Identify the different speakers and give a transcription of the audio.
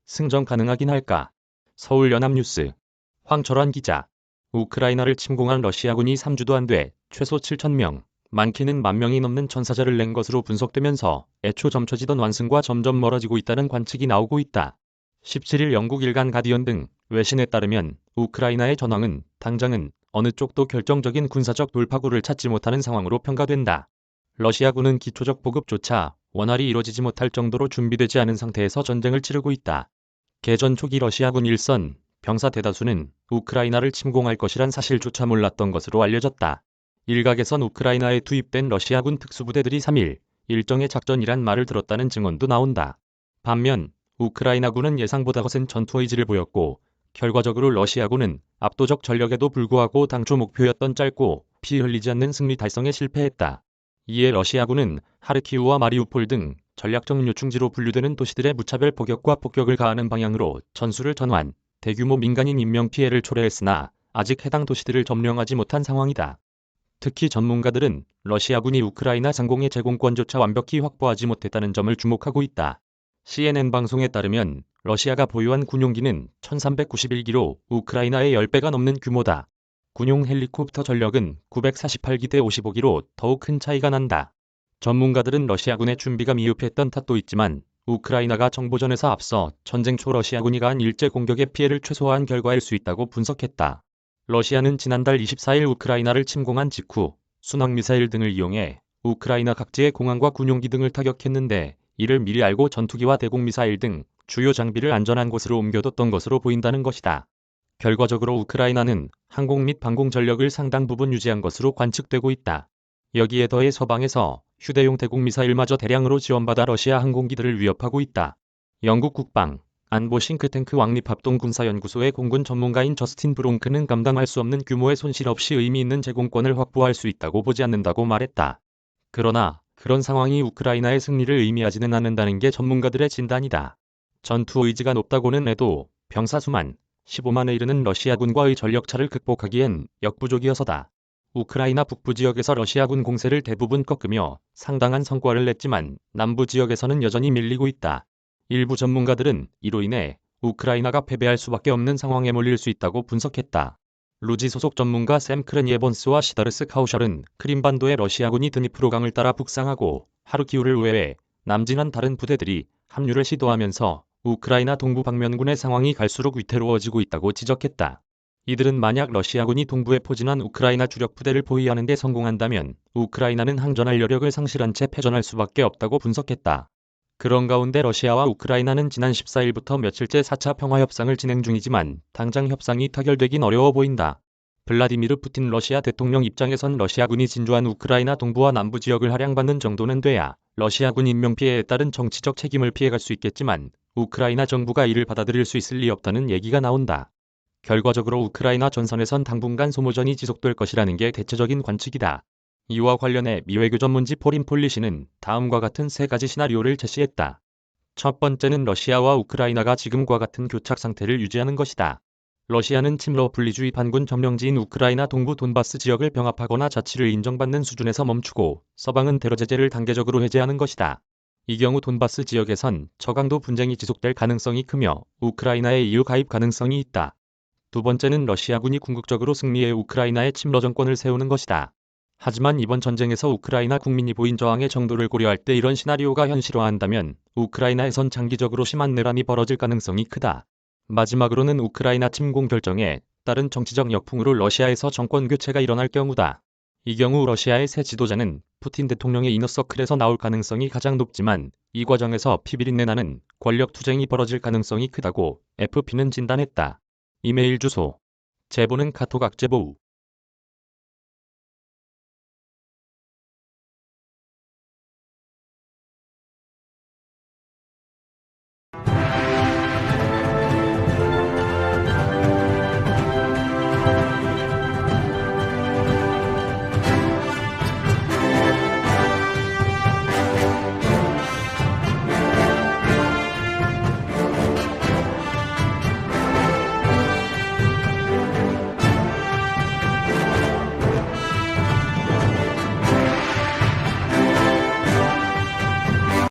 Speaker 1: 승전 가능하긴 할까? 서울 연합뉴스 황철환 기자. 우크라이나를 침공한 러시아군이 3주도 안 돼 최소 7,000명, 많게는 10,000명이 넘는 전사자를 낸 것으로 분석되면서 애초 점쳐지던 완승과 점점 멀어지고 있다는 관측이 나오고 있다. 17일 영국 일간 가디언 등 외신에 따르면 우크라이나의 전황은 당장은 어느 쪽도 결정적인 군사적 돌파구를 찾지 못하는 상황으로 평가된다. 러시아군은 기초적 보급조차 원활히 이뤄지지 못할 정도로 준비되지 않은 상태에서 전쟁을 치르고 있다. 개전 초기 러시아군 일선 병사 대다수는 우크라이나를 침공할 것이란 사실조차 몰랐던 것으로 알려졌다. 일각에선 우크라이나에 투입된 러시아군 특수부대들이 3일 일정의 작전이란 말을 들었다는 증언도 나온다. 반면 우크라이나군은 예상보다 거센 전투 의지를 보였고 결과적으로 러시아군은 압도적 전력에도 불구하고 당초 목표였던 짧고 피 흘리지 않는 승리 달성에 실패했다. 이에 러시아군은 하르키우와 마리우폴 등 전략적 요충지로 분류되는 도시들의 무차별 포격과 폭격을 가하는 방향으로 전술을 전환, 대규모 민간인 인명피해를 초래했으나 아직 해당 도시들을 점령하지 못한 상황이다. 특히 전문가들은 러시아군이 우크라이나 상공의 제공권조차 완벽히 확보하지 못했다는 점을 주목하고 있다. CNN 방송에 따르면 러시아가 보유한 군용기는 1391기로 우크라이나의 10배가 넘는 규모다. 군용 헬리콥터 전력은 948기 대 55기로 더욱 큰 차이가 난다. 전문가들은 러시아군의 준비가 미흡했던 탓도 있지만 우크라이나가 정보전에서 앞서 전쟁 초 러시아군이 가한 일제 공격의 피해를 최소화한 결과일 수 있다고 분석했다. 러시아는 지난달 24일 우크라이나를 침공한 직후 순항미사일 등을 이용해 우크라이나 각지의 공항과 군용기 등을 타격했는데 이를 미리 알고 전투기와 대공미사일 등 주요 장비를 안전한 곳으로 옮겨뒀던 것으로 보인다는 것이다. 결과적으로 우크라이나는 항공 및 방공 전력을 상당 부분 유지한 것으로 관측되고 있다. 여기에 더해 서방에서 휴대용 대공미사일마저 대량으로 지원받아 러시아 항공기들을 위협하고 있다. 영국 국방, 안보 싱크탱크 왕립합동군사연구소의 공군 전문가인 저스틴 브롱크는 감당할 수 없는 규모의 손실 없이 의미 있는 제공권을 확보할 수 있다고 보지 않는다고 말했다. 그러나 그런 상황이 우크라이나의 승리를 의미하지는 않는다는 게 전문가들의 진단이다. 전투 의지가 높다고는 해도 병사 수만 15만에 이르는 러시아군과의 전력차를 극복하기엔 역부족이어서다. 우크라이나 북부 지역에서 러시아군 공세를 대부분 꺾으며 상당한 성과를 냈지만 남부 지역에서는 여전히 밀리고 있다. 일부 전문가들은 이로 인해 우크라이나가 패배할 수밖에 없는 상황에 몰릴 수 있다고 분석했다. 루지 소속 전문가 샘 크렌예번스와 시다르스 카우셜은 크림반도의 러시아군이 드니프로강을 따라 북상하고 하르키우를 우회해 남진한 다른 부대들이 합류를 시도하면서 우크라이나 동부 방면군의 상황이 갈수록 위태로워지고 있다고 지적했다. 이들은 만약 러시아군이 동부에 포진한 우크라이나 주력 부대를 포위하는 데 성공한다면 우크라이나는 항전할 여력을 상실한 채 패전할 수밖에 없다고 분석했다. 그런 가운데 러시아와 우크라이나는 지난 14일부터 며칠째 4차 평화협상을 진행 중이지만 당장 협상이 타결되긴 어려워 보인다. 블라디미르 푸틴 러시아 대통령 입장에선 러시아군이 진주한 우크라이나 동부와 남부 지역을 할양받는 정도는 돼야 러시아군 인명피해에 따른 정치적 책임을 피해갈 수 있겠지만 우크라이나 정부가 이를 받아들일 수 있을 리 없다는 얘기가 나온다. 결과적으로 우크라이나 전선에선 당분간 소모전이 지속될 것이라는 게 대체적인 관측이다. 이와 관련해 미 외교 전문지 포린 폴리시는 다음과 같은 세 가지 시나리오를 제시했다. 첫 번째는 러시아와 우크라이나가 지금과 같은 교착 상태를 유지하는 것이다. 러시아는 친러 분리주의 반군 점령지인 우크라이나 동부 돈바스 지역을 병합하거나 자치를 인정받는 수준에서 멈추고 서방은 테러 제재를 단계적으로 해제하는 것이다. 이 경우 돈바스 지역에선 저강도 분쟁이 지속될 가능성이 크며 우크라이나의 EU 가입 가능성이 있다. 두 번째는 러시아군이 궁극적으로 승리해 우크라이나의 침러 정권을 세우는 것이다. 하지만 이번 전쟁에서 우크라이나 국민이 보인 저항의 정도를 고려할 때 이런 시나리오가 현실화한다면 우크라이나에선 장기적으로 심한 내란이 벌어질 가능성이 크다. 마지막으로는 우크라이나 침공 결정에 따른 정치적 역풍으로 러시아에서 정권 교체가 일어날 경우다. 이 경우 러시아의 새 지도자는 푸틴 대통령의 이너서클에서 나올 가능성이 가장 높지만 이 과정에서 피비린내 나는 권력 투쟁이 벌어질 가능성이 크다고 FP는 진단했다. 이메일 주소 제보는 카톡 악제보우